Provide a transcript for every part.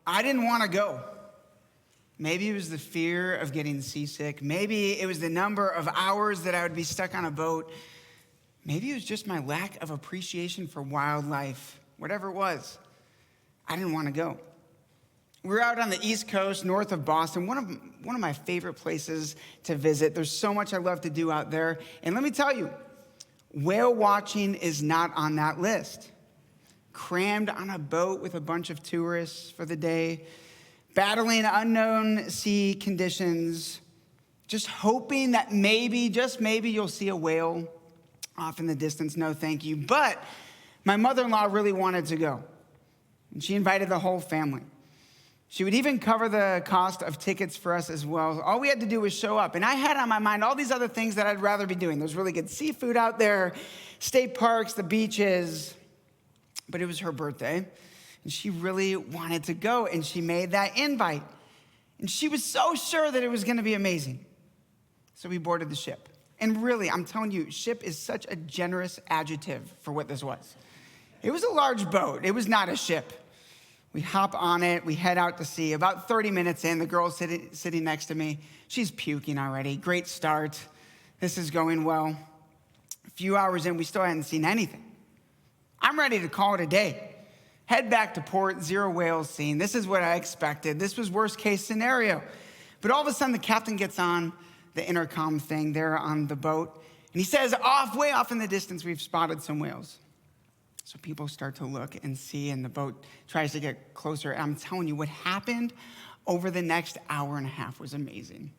I didn't want to go. Maybe it was the fear of getting seasick. Maybe it was the number of hours that I would be stuck on a boat. Maybe it was just my lack of appreciation for wildlife. Whatever it was, I didn't want to go. We're out on the East Coast, north of Boston, one of my favorite places to visit. There's so much I love to do out there. And let me tell you, whale watching is not on that list. Crammed on a boat with a bunch of tourists for the day, battling unknown sea conditions, just hoping that maybe, just maybe, you'll see a whale off in the distance. No, thank you. But my mother-in-law really wanted to go, and she invited the whole family. She would even cover the cost of tickets for us as well. All we had to do was show up. And I had on my mind all these other things that I'd rather be doing. There's really good seafood out there, state parks, the beaches. But it was her birthday, and she really wanted to go, and she made that invite. And she was so sure that it was going to be amazing. So we boarded the ship. And really, I'm telling you, ship is such a generous adjective for what this was. It was a large boat. It was not a ship. We hop on it. We head out to sea. About 30 minutes in, the girl sitting next to me, she's puking already. Great start. This is going well. A few hours in, we still hadn't seen anything. I'm ready to call it a day. Head back to port, 0 whales seen. This is what I expected. This was worst case scenario. But all of a sudden, the captain gets on the intercom thing there on the boat, and he says, way off in the distance, we've spotted some whales. So people start to look and see, and the boat tries to get closer. And I'm telling you, what happened over the next hour and a half was amazing.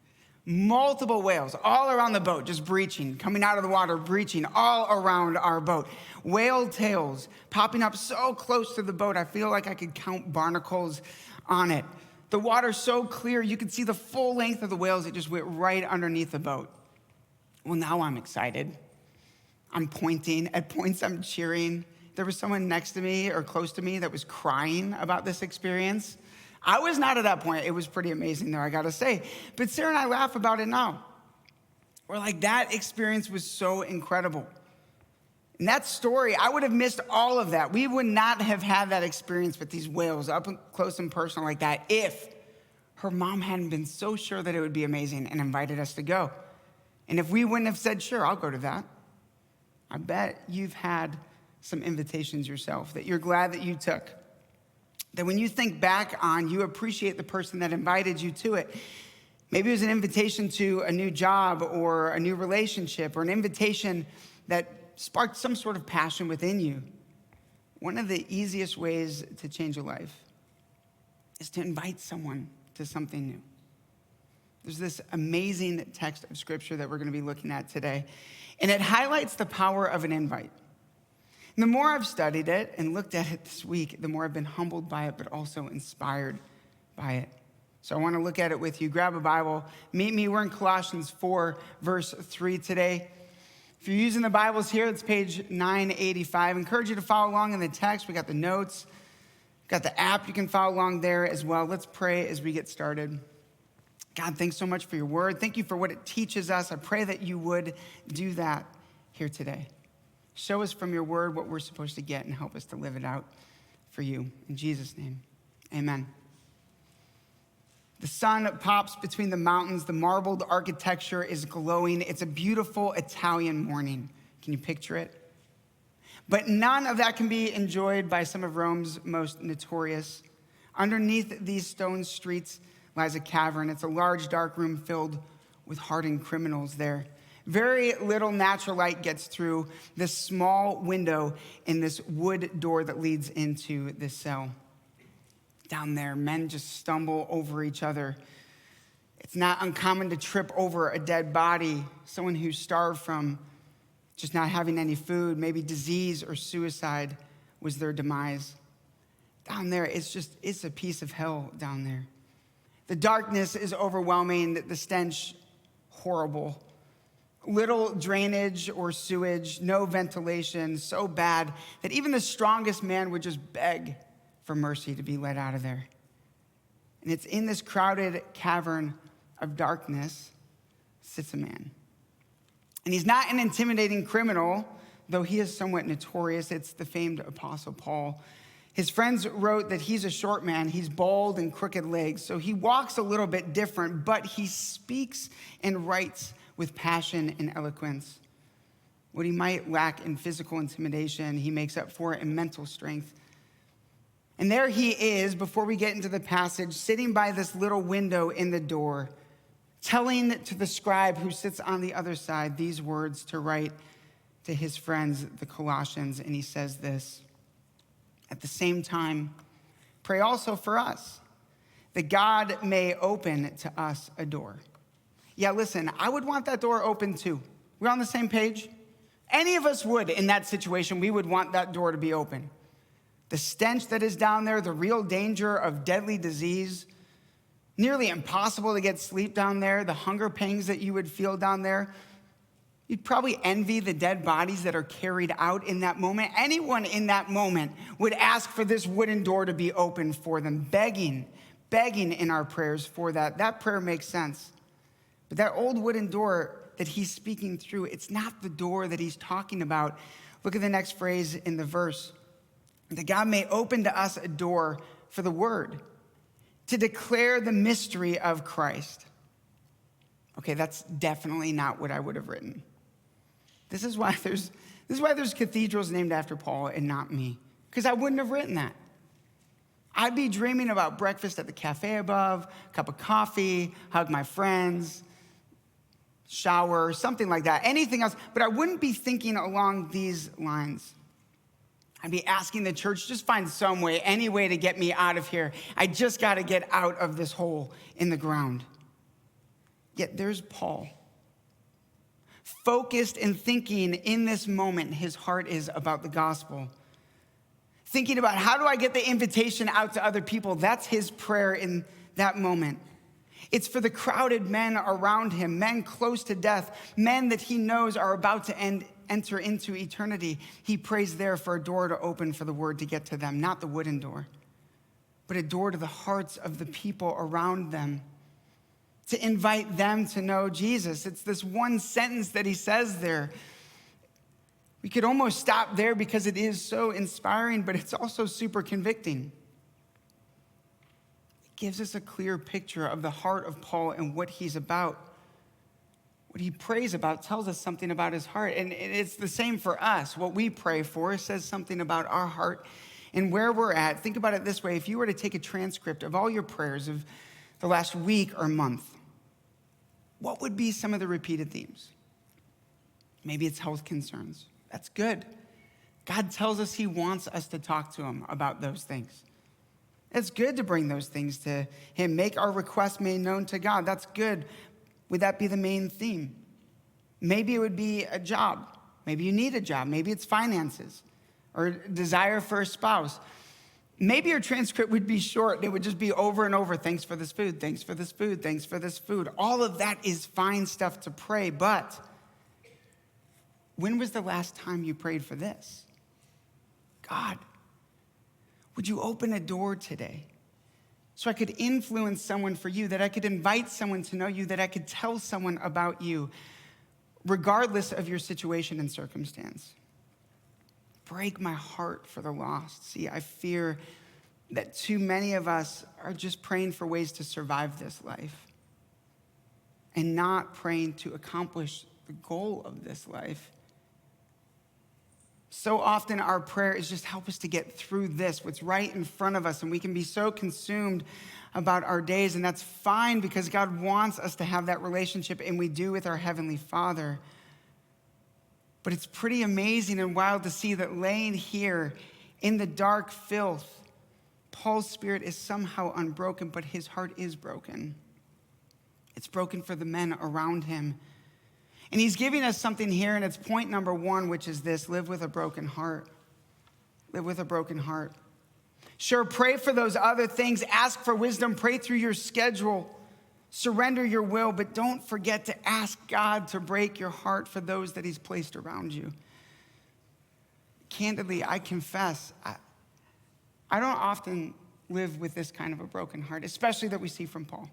Multiple whales all around the boat, just breaching, coming out of the water, breaching all around our boat. Whale tails popping up so close to the boat, I feel like I could count barnacles on it. The water's so clear, you could see the full length of the whales. It just went right underneath the boat. Well, now I'm excited. I'm pointing. At points, I'm cheering. There was someone next to me or close to me that was crying about this experience. I was not at that point. It was pretty amazing there, I gotta say. But Sarah and I laugh about it now. We're like, that experience was so incredible. And that story, I would have missed all of that. We would not have had that experience with these whales up close and personal like that if her mom hadn't been so sure that it would be amazing and invited us to go. And if we wouldn't have said, sure, I'll go to that, I bet you've had some invitations yourself that you're glad that you took. That when you think back on, you appreciate the person that invited you to it. Maybe it was an invitation to a new job or a new relationship or an invitation that sparked some sort of passion within you. One of the easiest ways to change a life is to invite someone to something new. There's this amazing text of scripture that we're going to be looking at today, and it highlights the power of an invite. And the more I've studied it and looked at it this week, the more I've been humbled by it, but also inspired by it. So I want to look at it with you. Grab a Bible. Meet me. We're in Colossians 4, verse 3 today. If you're using the Bibles here, it's page 985. I encourage you to follow along in the text. We got the notes. Got the app. You can follow along there as well. Let's pray as we get started. God, thanks so much for your word. Thank you for what it teaches us. I pray that you would do that here today. Show us from your word what we're supposed to get and help us to live it out for you. In Jesus' name, amen. The sun pops between the mountains. The marbled architecture is glowing. It's a beautiful Italian morning. Can you picture it? But none of that can be enjoyed by some of Rome's most notorious. Underneath these stone streets lies a cavern. It's a large, dark room filled with hardened criminals there. Very little natural light gets through this small window in this wood door that leads into this cell. Down there, men just stumble over each other. It's not uncommon to trip over a dead body, someone who's starved from just not having any food, maybe disease or suicide was their demise. Down there, it's a piece of hell down there. The darkness is overwhelming, the stench horrible. Little drainage or sewage, no ventilation, so bad that even the strongest man would just beg for mercy to be let out of there. And it's in this crowded cavern of darkness sits a man. And he's not an intimidating criminal, though he is somewhat notorious. It's the famed Apostle Paul. His friends wrote that he's a short man, he's bald and crooked legs, so he walks a little bit different, but he speaks and writes with passion and eloquence. What he might lack in physical intimidation, he makes up for it in mental strength. And there he is, before we get into the passage, sitting by this little window in the door, telling to the scribe who sits on the other side these words to write to his friends, the Colossians, and he says this: "At the same time, pray also for us, that God may open to us a door." Yeah, listen, I would want that door open too. We're on the same page? Any of us would in that situation, we would want that door to be open. The stench that is down there, the real danger of deadly disease, nearly impossible to get sleep down there, the hunger pangs that you would feel down there. You'd probably envy the dead bodies that are carried out in that moment. Anyone in that moment would ask for this wooden door to be open for them, begging in our prayers for that. That prayer makes sense. But that old wooden door that he's speaking through, it's not the door that he's talking about. Look at the next phrase in the verse. That God may open to us a door for the word, to declare the mystery of Christ. Okay, that's definitely not what I would have written. This is why there's cathedrals named after Paul and not me, because I wouldn't have written that. I'd be dreaming about breakfast at the cafe above, a cup of coffee, hug my friends, shower, something like that, anything else, but I wouldn't be thinking along these lines. I'd be asking the church, just find some way, any way to get me out of here. I just got to get out of this hole in the ground. Yet there's Paul, focused and thinking in this moment, his heart is about the gospel. Thinking about, how do I get the invitation out to other people? That's his prayer in that moment. It's for the crowded men around him, men close to death, men that he knows are about to enter into eternity. He prays there for a door to open for the word to get to them, not the wooden door, but a door to the hearts of the people around them, to invite them to know Jesus. It's this one sentence that he says there. We could almost stop there because it is so inspiring, but it's also super convicting. It gives us a clear picture of the heart of Paul and what he's about. What he prays about tells us something about his heart. And it's the same for us. What we pray for says something about our heart and where we're at. Think about it this way. If you were to take a transcript of all your prayers of the last week or month, what would be some of the repeated themes? Maybe it's health concerns. That's good. God tells us he wants us to talk to him about those things. It's good to bring those things to him. Make our requests made known to God. That's good. Would that be the main theme? Maybe it would be a job. Maybe you need a job. Maybe it's finances or desire for a spouse. Maybe your transcript would be short. It would just be over and over. Thanks for this food. Thanks for this food. Thanks for this food. All of that is fine stuff to pray. But when was the last time you prayed for this? God, would you open a door today so I could influence someone for you, that I could invite someone to know you, that I could tell someone about you, regardless of your situation and circumstance? Break my heart for the lost. See, I fear that too many of us are just praying for ways to survive this life and not praying to accomplish the goal of this life. So often our prayer is just help us to get through this, what's right in front of us, and we can be so consumed about our days, and that's fine because God wants us to have that relationship, and we do with our Heavenly Father. But it's pretty amazing and wild to see that laying here in the dark filth, Paul's spirit is somehow unbroken, but his heart is broken. It's broken for the men around him. And he's giving us something here, and it's point number 1, which is this: live with a broken heart. Live with a broken heart. Sure, pray for those other things. Ask for wisdom. Pray through your schedule. Surrender your will, but don't forget to ask God to break your heart for those that he's placed around you. Candidly, I confess, I don't often live with this kind of a broken heart, especially that we see from Paul.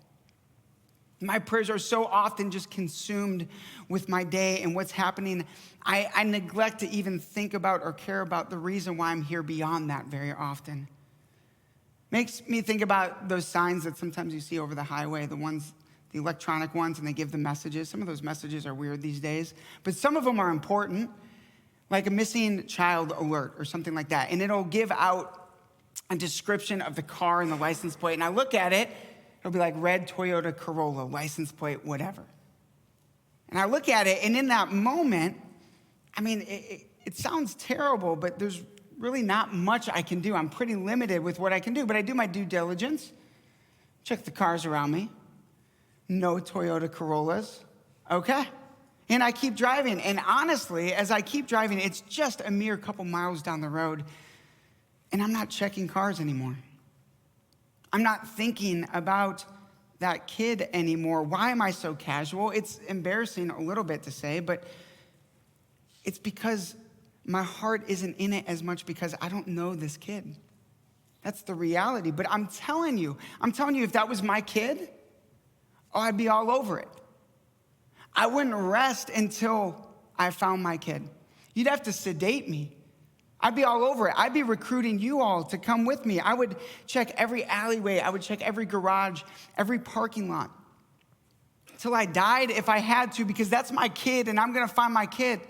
My prayers are so often just consumed with my day and what's happening. I neglect to even think about or care about the reason why I'm here beyond that very often. Makes me think about those signs that sometimes you see over the highway, the electronic ones, and they give the messages. Some of those messages are weird these days, but some of them are important, like a missing child alert or something like that. And it'll give out a description of the car and the license plate. And I look at it, it'll be like red Toyota Corolla, license plate, whatever. And I look at it, and in that moment, I mean, it sounds terrible, but there's really not much I can do. I'm pretty limited with what I can do, but I do my due diligence, check the cars around me. No Toyota Corollas, okay? And I keep driving, and honestly, as I keep driving, it's just a mere couple miles down the road, and I'm not checking cars anymore. I'm not thinking about that kid anymore. Why am I so casual? It's embarrassing a little bit to say, but it's because my heart isn't in it as much because I don't know this kid. That's the reality. But I'm telling you, if that was my kid, I'd be all over it. I wouldn't rest until I found my kid. You'd have to sedate me. I'd be all over it. I'd be recruiting you all to come with me. I would check every alleyway. I would check every garage, every parking lot. Till I died if I had to, because that's my kid and I'm gonna find my kid.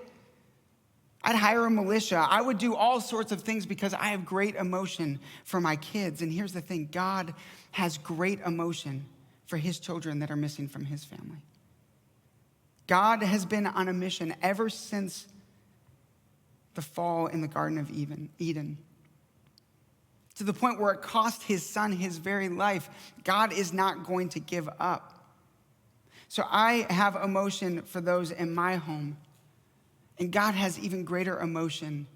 I'd hire a militia. I would do all sorts of things because I have great emotion for my kids. And here's the thing, God has great emotion for his children that are missing from his family. God has been on a mission ever since the fall in the Garden of Eden. To the point where it cost his son his very life. God is not going to give up. So I have emotion for those in my home. And God has even greater emotion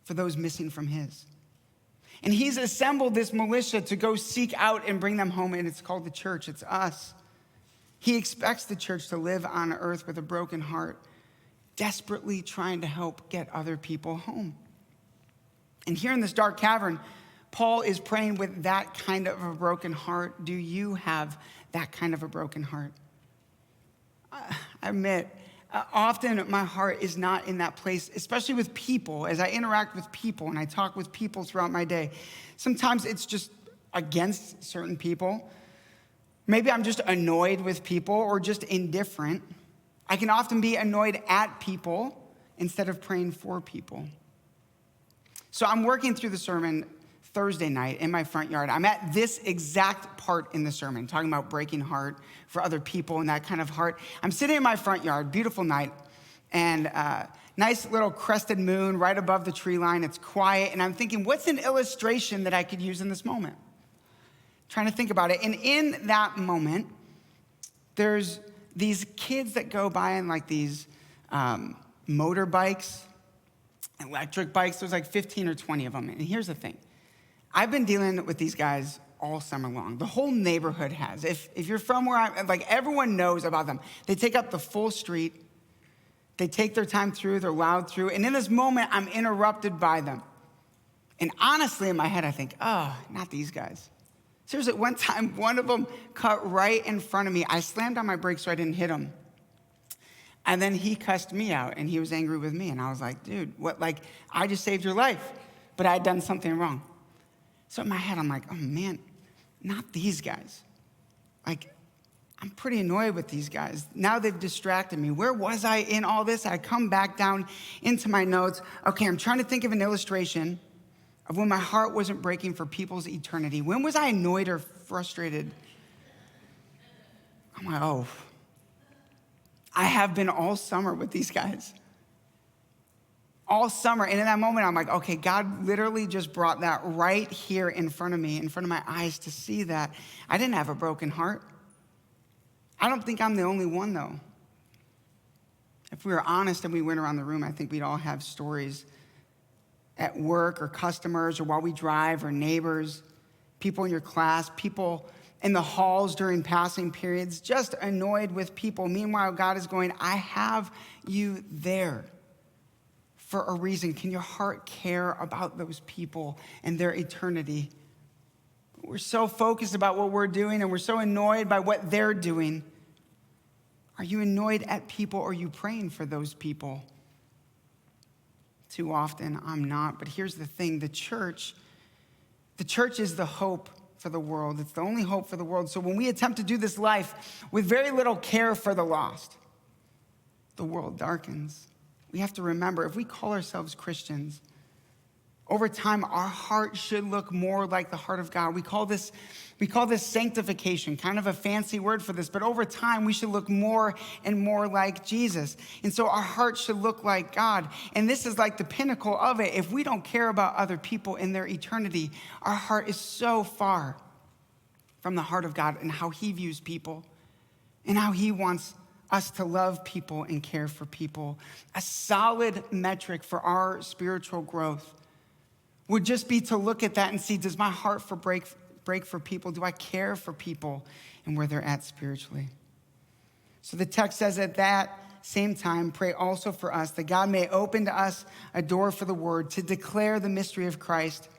for those missing from his. And he's assembled this militia to go seek out and bring them home, and it's called the church. It's us. He expects the church to live on earth with a broken heart, desperately trying to help get other people home. And here in this dark cavern, Paul is praying with that kind of a broken heart. Do you have that kind of a broken heart? I admit, often my heart is not in that place, especially with people. As I interact with people and I talk with people throughout my day, sometimes it's just against certain people. Maybe I'm just annoyed with people or just indifferent. I can often be annoyed at people instead of praying for people. So I'm working through the sermon Thursday night in my front yard. I'm at this exact part in the sermon, talking about breaking heart for other people and that kind of heart. I'm sitting in my front yard, beautiful night, and nice little crested moon right above the tree line. It's quiet, and I'm thinking, what's an illustration that I could use in this moment? Trying to think about it. And in that moment, there's these kids that go by in like these motorbikes, electric bikes. There's like 15 or 20 of them. And here's the thing. I've been dealing with these guys all summer long. The whole neighborhood has. If you're from where I'm, like everyone knows about them. They take up the full street. They take their time through, they're loud through. And in this moment, I'm interrupted by them. And honestly, in my head, I think, oh, not these guys. Seriously, one time, one of them cut right in front of me. I slammed on my brakes so I didn't hit him. And then he cussed me out, and he was angry with me. And I was like, dude, what? Like, I just saved your life, but I had done something wrong. So in my head, I'm like, oh, man, not these guys. Like, I'm pretty annoyed with these guys. Now they've distracted me. Where was I in all this? I come back down into my notes. Okay, I'm trying to think of an illustration of when my heart wasn't breaking for people's eternity. When was I annoyed or frustrated? I'm like, oh, I have been all summer with these guys. All summer. And in that moment, I'm like, okay, God literally just brought that right here in front of me, in front of my eyes to see that. I didn't have a broken heart. I don't think I'm the only one, though. If we were honest and we went around the room, I think we'd all have stories at work or customers or while we drive or neighbors, people in your class, people in the halls during passing periods, just annoyed with people. Meanwhile, God is going, I have you there for a reason. Can your heart care about those people and their eternity? We're so focused about what we're doing and we're so annoyed by what they're doing. Are you annoyed at people, or are you praying for those people? Too often, I'm not. But here's the thing, the church is the hope for the world. It's the only hope for the world. So when we attempt to do this life with very little care for the lost, the world darkens. We have to remember, if we call ourselves Christians, over time, our heart should look more like the heart of God. We call this sanctification, kind of a fancy word for this, but over time, we should look more and more like Jesus. And so our heart should look like God. And this is like the pinnacle of it. If we don't care about other people in their eternity, our heart is so far from the heart of God and how he views people and how he wants us to love people and care for people. A solid metric for our spiritual growth would just be to look at that and see, does my heart break for people? Do I care for people and where they're at spiritually? So the text says, at that same time, pray also for us, that God may open to us a door for the word to declare the mystery of Christ,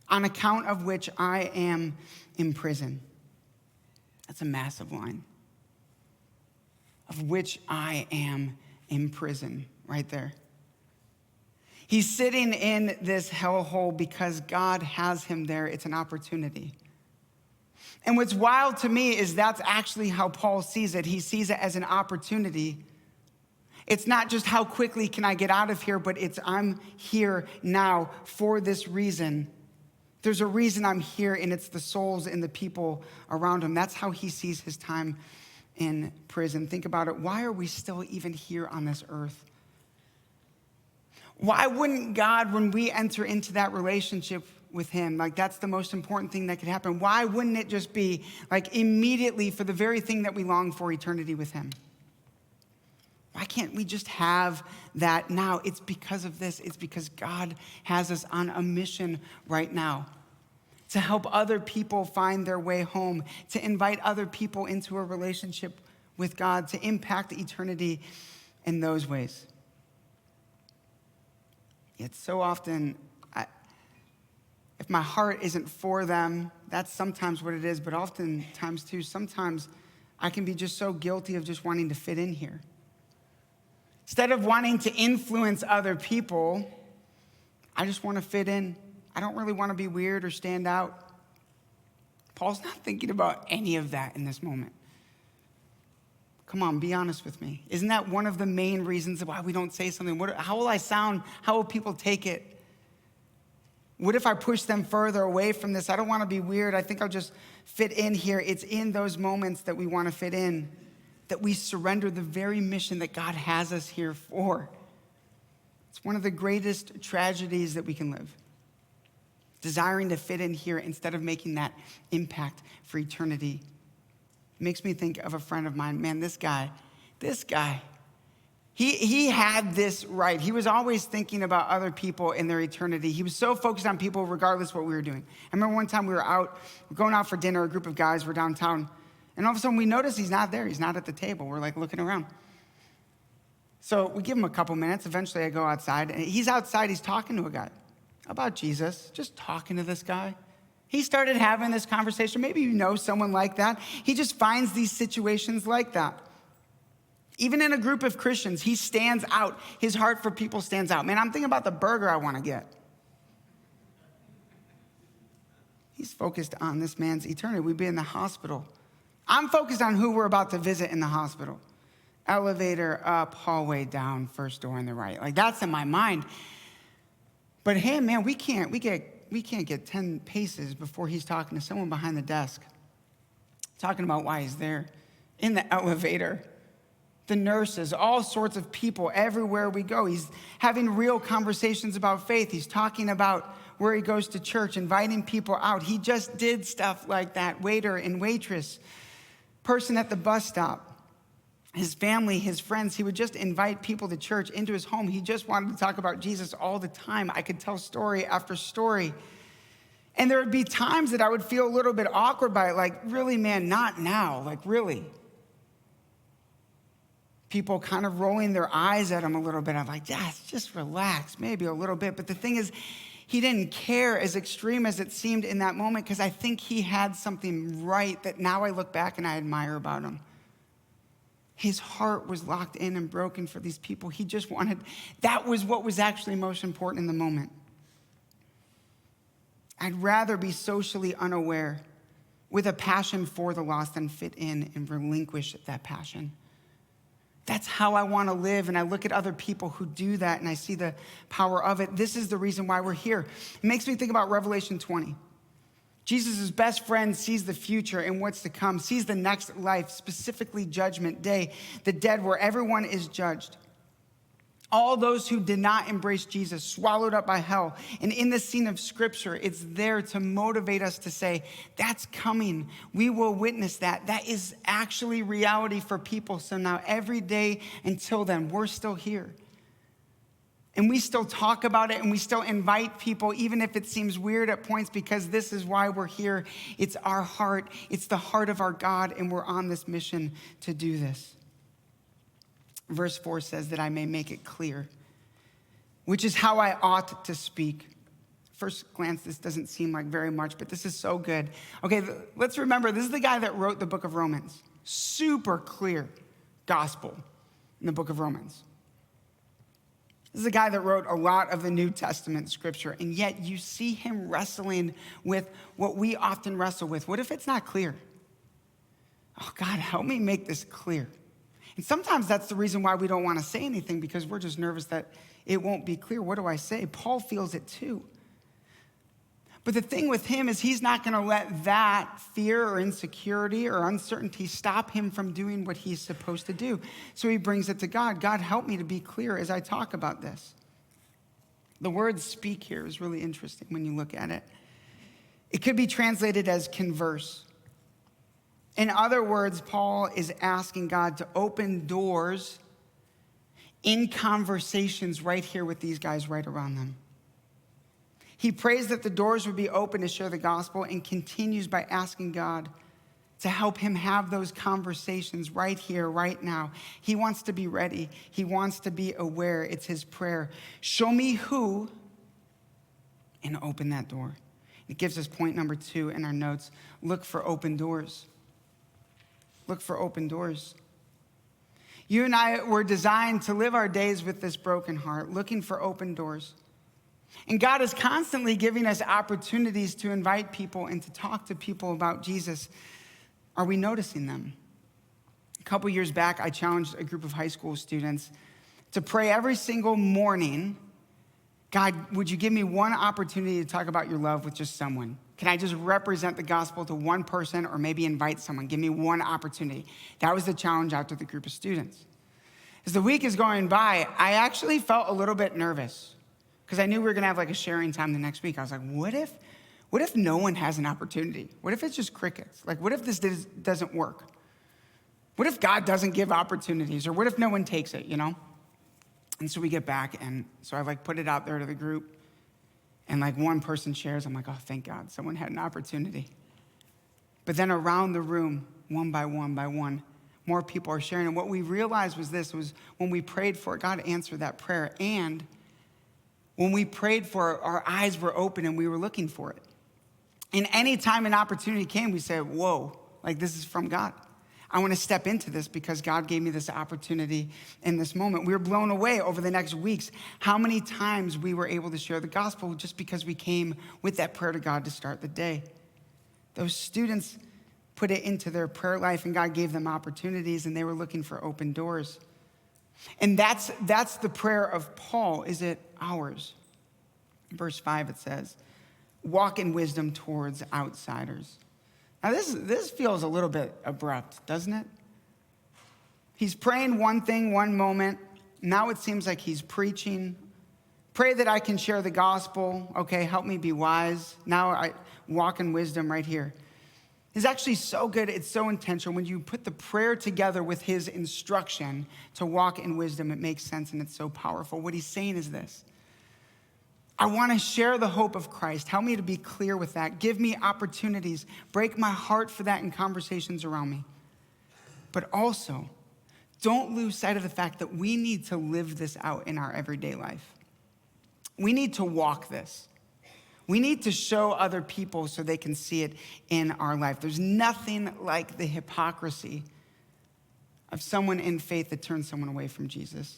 on account of which I am in prison. That's a massive line. Of which I am in prison, right there. He's sitting in this hellhole because God has him there. It's an opportunity. And what's wild to me is that's actually how Paul sees it. He sees it as an opportunity. It's not just how quickly can I get out of here, but it's I'm here now for this reason. There's a reason I'm here, and it's the souls and the people around him. That's how he sees his time in prison. Think about it. Why are we still even here on this earth? Why wouldn't God, when we enter into that relationship with him, like that's the most important thing that could happen? Why wouldn't it just be like immediately for the very thing that we long for, eternity with him? Why can't we just have that now? It's because of this. It's because God has us on a mission right now to help other people find their way home, to invite other people into a relationship with God, to impact eternity in those ways. Yet so often, if my heart isn't for them, that's sometimes what it is, but oftentimes too, sometimes I can be just so guilty of just wanting to fit in here. Instead of wanting to influence other people, I just want to fit in. I don't really want to be weird or stand out. Paul's not thinking about any of that in this moment. Come on, be honest with me. Isn't that one of the main reasons why we don't say something? How will I sound? How will people take it? What if I push them further away from this? I don't want to be weird. I think I'll just fit in here. It's in those moments that we want to fit in, that we surrender the very mission that God has us here for. It's one of the greatest tragedies that we can live. Desiring to fit in here instead of making that impact for eternity. It makes me think of a friend of mine. Man, this guy, he had this right. He was always thinking about other people in their eternity. He was so focused on people regardless of what we were doing. I remember one time we were going out for dinner, a group of guys were downtown, and all of a sudden we notice he's not there. He's not at the table. We're like looking around. So we give him a couple minutes. Eventually I go outside, and he's outside. He's talking to a guy about Jesus, just talking to this guy. He started having this conversation. Maybe you know someone like that. He just finds these situations like that. Even in a group of Christians, he stands out. His heart for people stands out. Man, I'm thinking about the burger I want to get. He's focused on this man's eternity. We'd be in the hospital. I'm focused on who we're about to visit in the hospital. Elevator up, hallway down, first door on the right. Like that's in my mind. But hey, man, we can't get 10 paces before he's talking to someone behind the desk, talking about why he's there, in the elevator, the nurses, all sorts of people everywhere we go. He's having real conversations about faith. He's talking about where he goes to church, inviting people out. He just did stuff like that, waiter and waitress, person at the bus stop. His family, his friends, he would just invite people to church, into his home. He just wanted to talk about Jesus all the time. I could tell story after story. And there would be times that I would feel a little bit awkward by it, like, really, man, not now, like, really. People kind of rolling their eyes at him a little bit. I'm like, yes, just relax, maybe a little bit. But the thing is, he didn't care as extreme as it seemed in that moment, because I think he had something right that now I look back and I admire about him. His heart was locked in and broken for these people. He just wanted, that was what was actually most important in the moment. I'd rather be socially unaware with a passion for the lost than fit in and relinquish that passion. That's how I want to live, and I look at other people who do that, and I see the power of it. This is the reason why we're here. It makes me think about Revelation 20. Jesus' best friend sees the future and what's to come, sees the next life, specifically Judgment Day, the dead where everyone is judged. All those who did not embrace Jesus, swallowed up by hell. And in the scene of Scripture, it's there to motivate us to say, that's coming. We will witness that. That is actually reality for people. So now every day until then, we're still here. And we still talk about it, and we still invite people, even if it seems weird at points, because this is why we're here. It's our heart. It's the heart of our God, and we're on this mission to do this. Verse 4 says that I may make it clear, which is how I ought to speak. First glance, this doesn't seem like very much, but this is so good. Okay, let's remember, this is the guy that wrote the book of Romans. Super clear gospel in the book of Romans. This is a guy that wrote a lot of the New Testament scripture, and yet you see him wrestling with what we often wrestle with. What if it's not clear? Oh, God, help me make this clear. And sometimes that's the reason why we don't want to say anything, because we're just nervous that it won't be clear. What do I say? Paul feels it too. But the thing with him is he's not going to let that fear or insecurity or uncertainty stop him from doing what he's supposed to do. So he brings it to God. God, help me to be clear as I talk about this. The word speak here is really interesting when you look at it. It could be translated as converse. In other words, Paul is asking God to open doors in conversations right here with these guys right around them. He prays that the doors would be open to share the gospel, and continues by asking God to help him have those conversations right here, right now. He wants to be ready. He wants to be aware. It's his prayer. Show me who, and open that door. It gives us point number 2 in our notes. Look for open doors. Look for open doors. You and I were designed to live our days with this broken heart, looking for open doors. And God is constantly giving us opportunities to invite people and to talk to people about Jesus. Are we noticing them? A couple years back, I challenged a group of high school students to pray every single morning, God, would you give me one opportunity to talk about your love with just someone? Can I just represent the gospel to one person, or maybe invite someone? Give me one opportunity. That was the challenge out to the group of students. As the week is going by, I actually felt a little bit nervous, because I knew we were going to have like a sharing time the next week. I was like, what if no one has an opportunity? What if it's just crickets? Like, what if this doesn't work? What if God doesn't give opportunities? Or what if no one takes it, you know? And so we get back, and so I like put it out there to the group, and like one person shares. I'm like, oh, thank God, someone had an opportunity. But then around the room, one by one, more people are sharing. And what we realized was when we prayed for it, God answered that prayer. And when we prayed for it, our eyes were open and we were looking for it. And any time an opportunity came, we said, whoa, like this is from God. I want to step into this because God gave me this opportunity in this moment. We were blown away over the next weeks how many times we were able to share the gospel just because we came with that prayer to God to start the day. Those students put it into their prayer life, and God gave them opportunities, and they were looking for open doors. And that's the prayer of Paul. Is it ours? In verse 5 it says, walk in wisdom towards outsiders. Now this feels a little bit abrupt, doesn't it? He's praying one thing one moment. Now it seems like he's preaching. Pray that I can share the gospel. Okay, help me be wise. Now I walk in wisdom right here. It's actually so good. It's so intentional. When you put the prayer together with his instruction to walk in wisdom, it makes sense, and it's so powerful. What he's saying is this. I want to share the hope of Christ. Help me to be clear with that. Give me opportunities. Break my heart for that in conversations around me. But also, don't lose sight of the fact that we need to live this out in our everyday life. We need to walk this. We need to show other people so they can see it in our life. There's nothing like the hypocrisy of someone in faith that turns someone away from Jesus.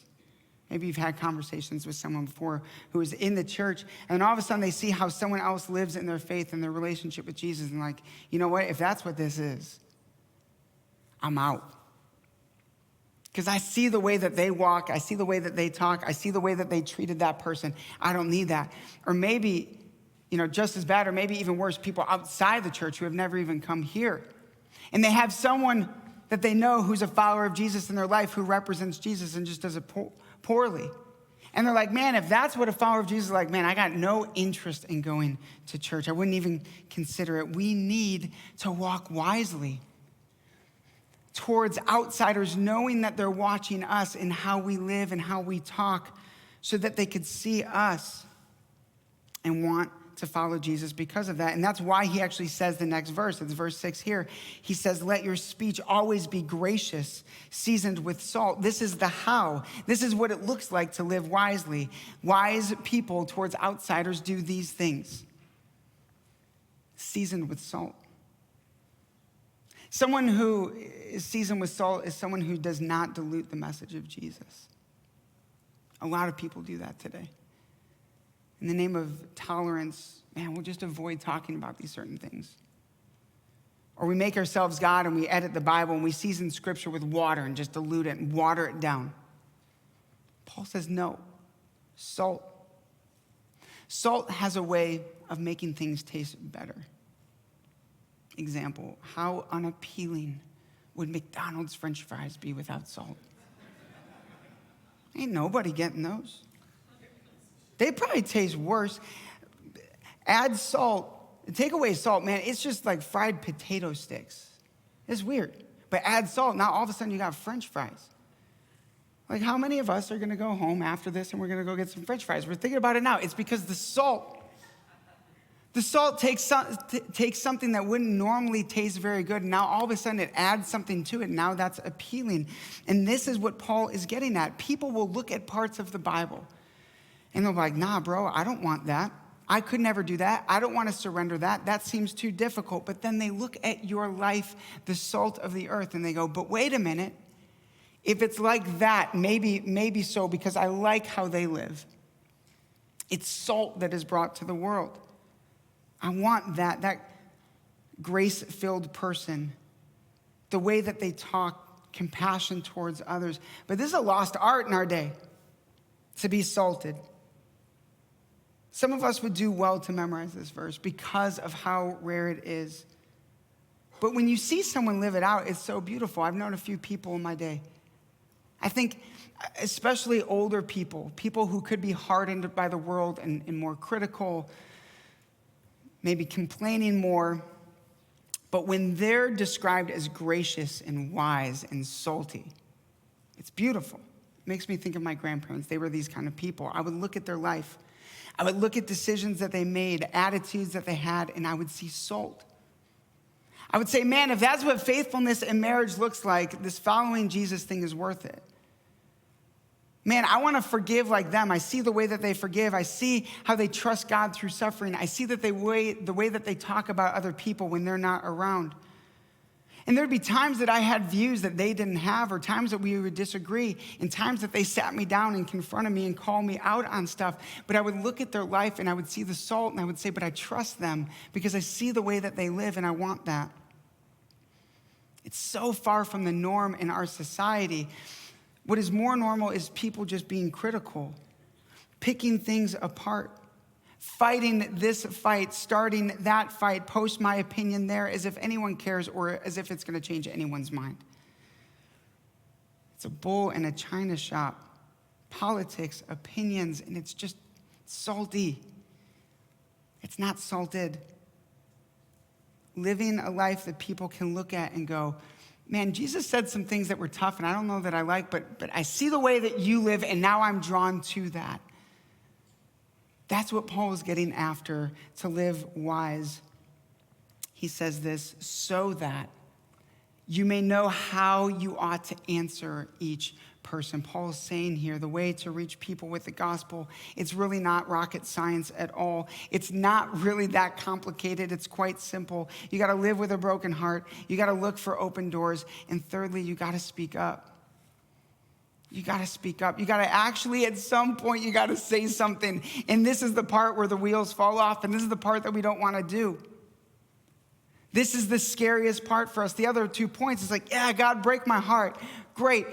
Maybe you've had conversations with someone before who is in the church, and all of a sudden they see how someone else lives in their faith and their relationship with Jesus, and like, you know what? If that's what this is, I'm out. Because I see the way that they walk, I see the way that they talk, I see the way that they treated that person. I don't need that. Or maybe, just as bad, or maybe even worse, people outside the church who have never even come here. And they have someone that they know who's a follower of Jesus in their life who represents Jesus and just does it poorly. And they're like, man, if that's what a follower of Jesus is like, man, I got no interest in going to church. I wouldn't even consider it. We need to walk wisely towards outsiders, knowing that they're watching us and how we live and how we talk, so that they could see us and want to follow Jesus because of that. And that's why he actually says the next verse. It's verse 6 here. He says, let your speech always be gracious, seasoned with salt. This is the how. This is what it looks like to live wisely. Wise people towards outsiders do these things. Seasoned with salt. Someone who is seasoned with salt is someone who does not dilute the message of Jesus. A lot of people do that today. In the name of tolerance, man, we'll just avoid talking about these certain things. Or we make ourselves God and we edit the Bible and we season Scripture with water and just dilute it and water it down. Paul says no. Salt. Salt has a way of making things taste better. Example, how unappealing would McDonald's French fries be without salt? Ain't nobody getting those. They probably taste worse. Add salt, take away salt, man, it's just like fried potato sticks. It's weird. But add salt, now all of a sudden you got French fries. Like, how many of us are gonna go home after this and we're gonna go get some French fries? We're thinking about it now. It's because the salt takes something that wouldn't normally taste very good, and now all of a sudden it adds something to it, and now that's appealing. And this is what Paul is getting at. People will look at parts of the Bible, and they'll be like, nah, bro, I don't want that. I could never do that. I don't want to surrender that. That seems too difficult. But then they look at your life, the salt of the earth, and they go, but wait a minute. If it's like that, maybe so, because I like how they live. It's salt that is brought to the world. I want that grace-filled person, the way that they talk, compassion towards others. But this is a lost art in our day, to be salted. Some of us would do well to memorize this verse because of how rare it is. But when you see someone live it out, it's so beautiful. I've known a few people in my day. I think especially older people who could be hardened by the world and more critical, maybe complaining more, but when they're described as gracious and wise and salty, it's beautiful. It makes me think of my grandparents. They were these kind of people. I would look at their life. I would look at decisions that they made, attitudes that they had, and I would see salt. I would say, man, if that's what faithfulness in marriage looks like, this following Jesus thing is worth it. Man, I want to forgive like them. I see the way that they forgive. I see how they trust God through suffering. I see that the way that they talk about other people when they're not around. And there'd be times that I had views that they didn't have, or times that we would disagree, and times that they sat me down and confronted me and called me out on stuff. But I would look at their life and I would see the salt and I would say, but I trust them because I see the way that they live and I want that. It's so far from the norm in our society. What is more normal is people just being critical, picking things apart, fighting this fight, starting that fight, post my opinion there as if anyone cares or as if it's going to change anyone's mind. It's a bull in a china shop, politics, opinions, and it's just salty. It's not salted. Living a life that people can look at and go, man, Jesus said some things that were tough and I don't know that I like, but I see the way that you live and now I'm drawn to that. That's what Paul is getting after, to live wise. He says this, so that you may know how you ought to answer each person. Paul is saying here, the way to reach people with the gospel, it's really not rocket science at all. It's not really that complicated. It's quite simple. You got to live with a broken heart. You got to look for open doors. And thirdly, you got to speak up. You got to speak up. You got to actually, at some point, you got to say something. And this is the part where the wheels fall off. And this is the part that we don't want to do. This is the scariest part for us. The other 2 points is like, yeah, God, break my heart. Great.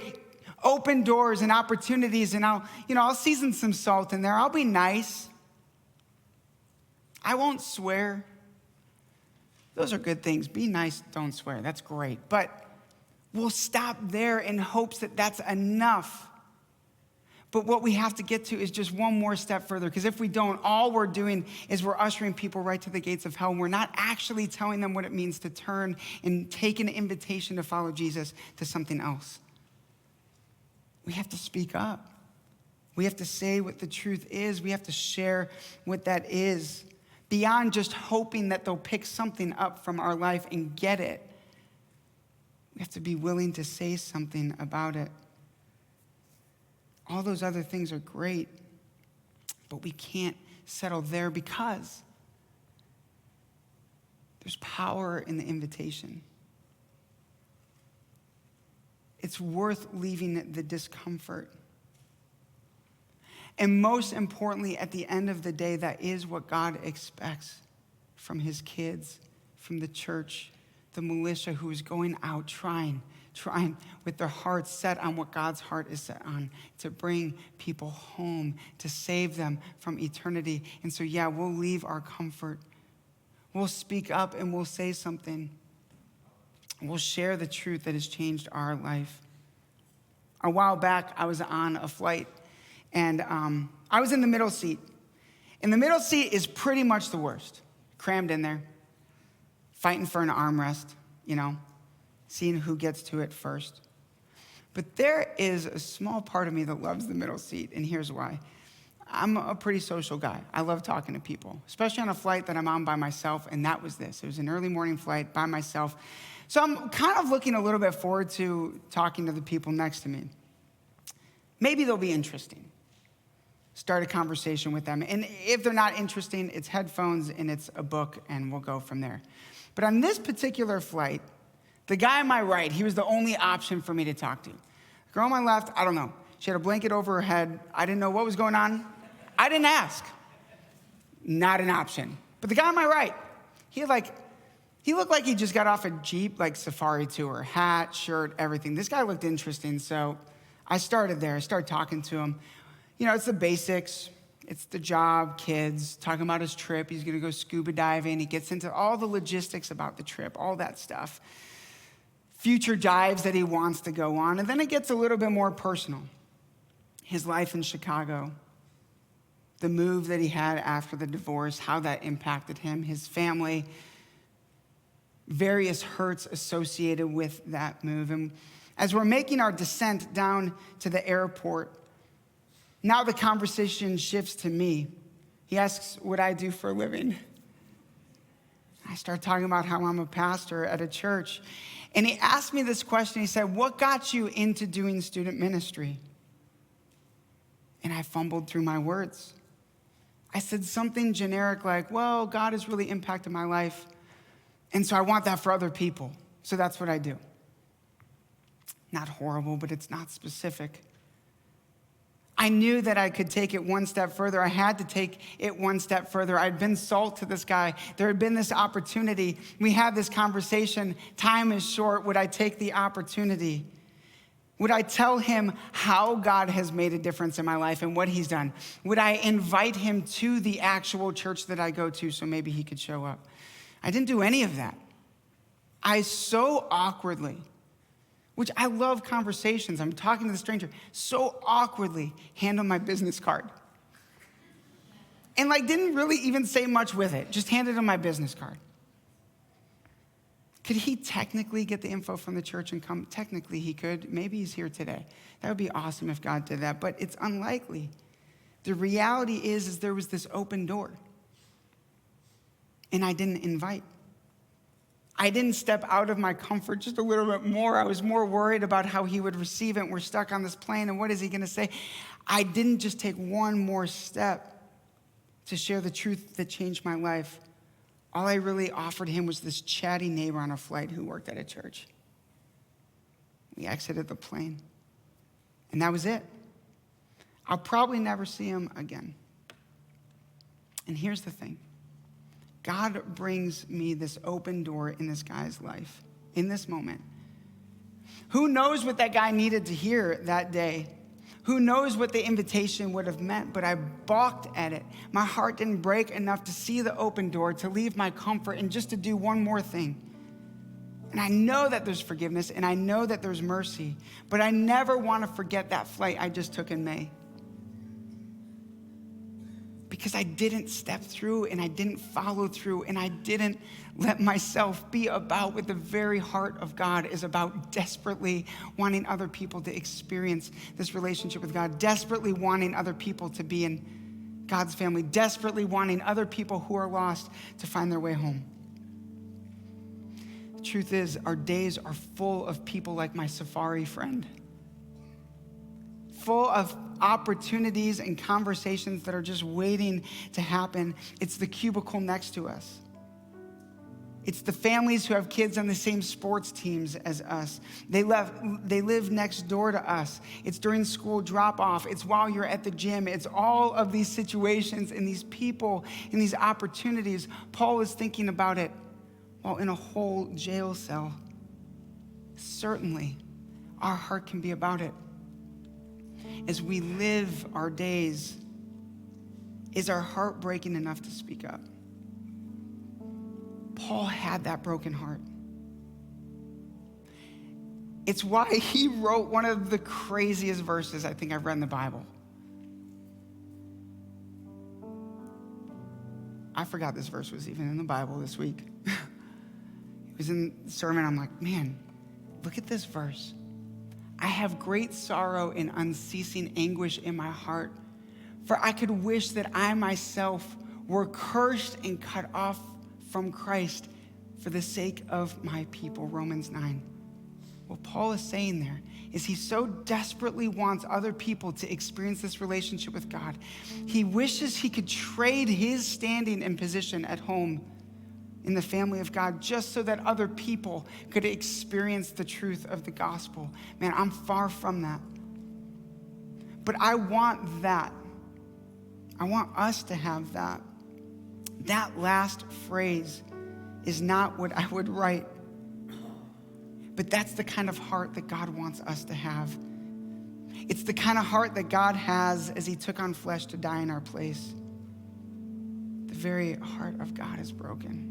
Open doors and opportunities. And I'll season some salt in there. I'll be nice. I won't swear. Those are good things. Be nice, don't swear. That's great. But we'll stop there in hopes that that's enough. But what we have to get to is just one more step further. Because if we don't, all we're doing is we're ushering people right to the gates of hell. And we're not actually telling them what it means to turn and take an invitation to follow Jesus to something else. We have to speak up. We have to say what the truth is. We have to share what that is. Beyond just hoping that they'll pick something up from our life and get it. We have to be willing to say something about it. All those other things are great, but we can't settle there because there's power in the invitation. It's worth leaving the discomfort. And most importantly, at the end of the day, that is what God expects from his kids, from the church, the militia who is going out trying with their hearts set on what God's heart is set on, to bring people home, to save them from eternity. And so, yeah, we'll leave our comfort. We'll speak up and we'll say something. We'll share the truth that has changed our life. A while back, I was on a flight, and I was in the middle seat. And the middle seat is pretty much the worst. Crammed in there, fighting for an armrest, seeing who gets to it first. But there is a small part of me that loves the middle seat, and here's why. I'm a pretty social guy. I love talking to people, especially on a flight that I'm on by myself, and that was this. It was an early morning flight by myself. So I'm kind of looking a little bit forward to talking to the people next to me. Maybe they'll be interesting. Start a conversation with them. And if they're not interesting, it's headphones and it's a book, and we'll go from there. But on this particular flight, the guy on my right, he was the only option for me to talk to. The girl on my left, I don't know. She had a blanket over her head. I didn't know what was going on. I didn't ask. Not an option. But the guy on my right, he looked like he just got off a Jeep, like safari tour, hat, shirt, everything. This guy looked interesting, so I started there. I started talking to him. It's the basics. It's the job, kids, talking about his trip. He's going to go scuba diving. He gets into all the logistics about the trip, all that stuff. Future dives that he wants to go on. And then it gets a little bit more personal. His life in Chicago, the move that he had after the divorce, how that impacted him, his family, various hurts associated with that move. And as we're making our descent down to the airport, now the conversation shifts to me. He asks what I do for a living. I start talking about how I'm a pastor at a church. And he asked me this question. He said, what got you into doing student ministry? And I fumbled through my words. I said something generic like, well, God has really impacted my life. And so I want that for other people. So that's what I do. Not horrible, but it's not specific. I knew that I could take it one step further. I had to take it one step further. I'd been salt to this guy. There had been this opportunity. We had this conversation. Time is short. Would I take the opportunity? Would I tell him how God has made a difference in my life and what he's done? Would I invite him to the actual church that I go to so maybe he could show up? I didn't do any of that. I so awkwardly, which I love conversations. I'm talking to the stranger. So awkwardly handle my business card. And didn't really even say much with it. Just handed him my business card. Could he technically get the info from the church and come? Technically he could. Maybe he's here today. That would be awesome if God did that, but it's unlikely. The reality is there was this open door. And I didn't invite. I didn't step out of my comfort just a little bit more. I was more worried about how he would receive it. We're stuck on this plane, and what is he going to say? I didn't just take one more step to share the truth that changed my life. All I really offered him was this chatty neighbor on a flight who worked at a church. We exited the plane, and that was it. I'll probably never see him again. And here's the thing. God brings me this open door in this guy's life, in this moment. Who knows what that guy needed to hear that day? Who knows what the invitation would have meant, but I balked at it. My heart didn't break enough to see the open door, to leave my comfort, and just to do one more thing. And I know that there's forgiveness, and I know that there's mercy, but I never want to forget that flight I just took in May. Because I didn't step through, and I didn't follow through, and I didn't let myself be about what the very heart of God is about, desperately wanting other people to experience this relationship with God, desperately wanting other people to be in God's family, desperately wanting other people who are lost to find their way home. The truth is, our days are full of people like my safari friend, full of opportunities and conversations that are just waiting to happen. It's the cubicle next to us. It's the families who have kids on the same sports teams as us. They live next door to us. It's during school drop-off. It's while you're at the gym. It's all of these situations and these people and these opportunities. Paul is thinking about it while in a whole jail cell. Certainly, our heart can be about it. As we live our days, is our heart breaking enough to speak up? Paul had that broken heart. It's why he wrote one of the craziest verses I think I've read in the Bible. I forgot this verse was even in the Bible this week. It was in the sermon. I'm like, man, look at this verse. I have great sorrow and unceasing anguish in my heart, for I could wish that I myself were cursed and cut off from Christ for the sake of my people, Romans 9. What Paul is saying there is he so desperately wants other people to experience this relationship with God. He wishes he could trade his standing and position at home in the family of God just so that other people could experience the truth of the gospel. Man, I'm far from that. But I want that. I want us to have that. That last phrase is not what I would write. But that's the kind of heart that God wants us to have. It's the kind of heart that God has as he took on flesh to die in our place. The very heart of God is broken.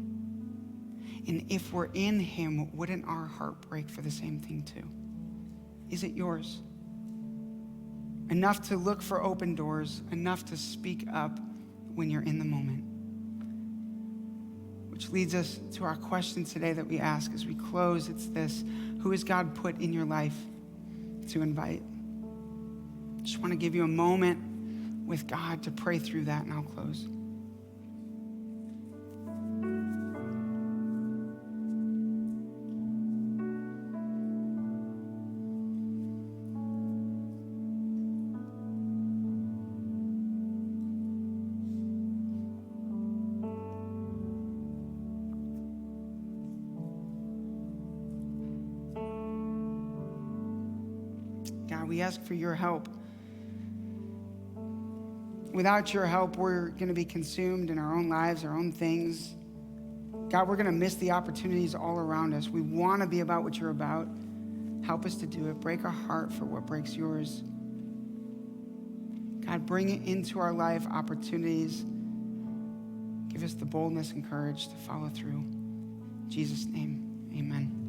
And if we're in him, wouldn't our heart break for the same thing too? Is it yours? Enough to look for open doors, enough to speak up when you're in the moment. Which leads us to our question today that we ask as we close. It's this: who has God put in your life to invite? Just want to give you a moment with God to pray through that, and I'll close. God, we ask for your help. Without your help, we're going to be consumed in our own lives, our own things. God, we're going to miss the opportunities all around us. We want to be about what you're about. Help us to do it. Break our heart for what breaks yours. God, bring into our life opportunities. Give us the boldness and courage to follow through. In Jesus' name, amen.